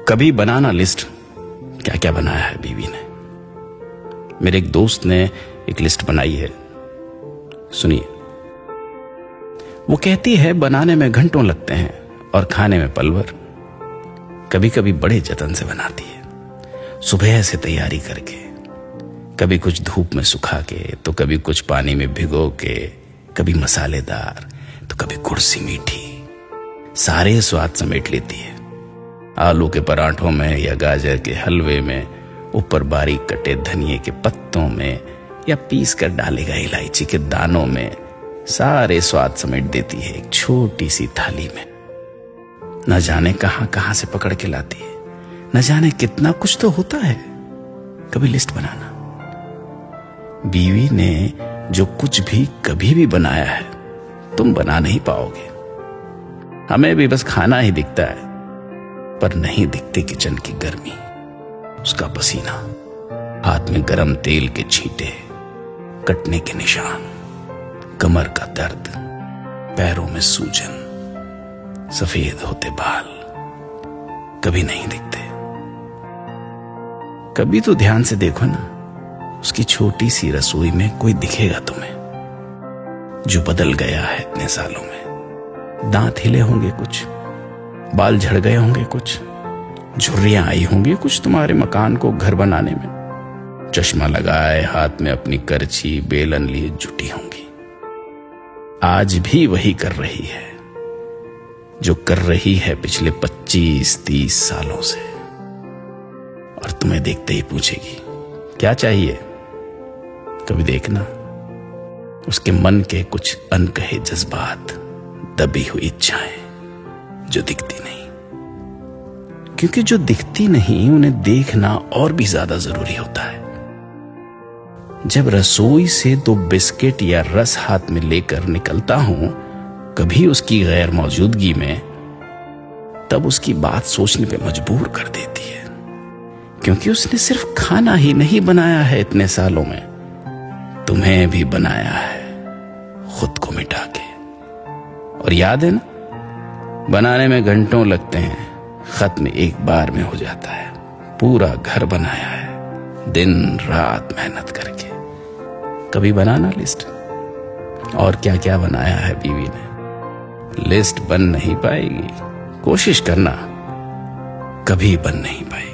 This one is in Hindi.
कभी बनाना लिस्ट, क्या क्या बनाया है बीवी ने। मेरे एक दोस्त ने एक लिस्ट बनाई है, सुनिए। वो कहती है बनाने में घंटों लगते हैं और खाने में पल भर। कभी कभी बड़े जतन से बनाती है, सुबह से तैयारी करके, कभी कुछ धूप में सुखा के, तो कभी कुछ पानी में भिगो के, कभी मसालेदार तो कभी कुर्सी मीठी, सारे स्वाद समेट लेती है। आलू के पराठों में या गाजर के हलवे में, ऊपर बारीक कटे धनिए के पत्तों में या पीस कर डालेगा इलायची के दानों में, सारे स्वाद समेट देती है एक छोटी सी थाली में। न जाने कहां कहां से पकड़ के लाती है, न जाने कितना कुछ तो होता है। कभी लिस्ट बनाना। बीवी ने जो कुछ भी कभी भी बनाया है तुम बना नहीं पाओगे। हमें भी बस खाना ही दिखता है, पर नहीं दिखती किचन की गर्मी, उसका पसीना, हाथ में गरम तेल के छींटे, कटने के निशान, कमर का दर्द, पैरों में सूजन, सफेद होते बाल कभी नहीं दिखते। कभी तो ध्यान से देखो ना, उसकी छोटी सी रसोई में कोई दिखेगा तुम्हें जो बदल गया है इतने सालों में। दांत हिले होंगे कुछ, बाल झड़ गए होंगे कुछ, झुर्रियां आई होंगी कुछ तुम्हारे मकान को घर बनाने में। चश्मा लगाए हाथ में अपनी करछी बेलन लिए जुटी होंगी। आज भी वही कर रही है जो कर रही है पिछले 25-30 सालों से। और तुम्हें देखते ही पूछेगी क्या चाहिए। कभी देखना उसके मन के कुछ अनकहे जज्बात, दबी हुई इच्छाएं जो दिखती नहीं, क्योंकि जो दिखती नहीं उन्हें देखना और भी ज्यादा जरूरी होता है। जब रसोई से 2 बिस्किट या रस हाथ में लेकर निकलता हूं कभी उसकी गैर मौजूदगी में, तब उसकी बात सोचने पे मजबूर कर देती है, क्योंकि उसने सिर्फ खाना ही नहीं बनाया है इतने सालों में, तुम्हें भी बनाया है खुद को मिटा के। और याद है ना, बनाने में घंटों लगते हैं, खत्म एक बार में हो जाता है। पूरा घर बनाया है दिन रात मेहनत करके। कभी बनाना लिस्ट। और क्या क्या बनाया है बीवी ने। लिस्ट बन नहीं पाएगी, कोशिश करना, कभी बन नहीं पाएगी।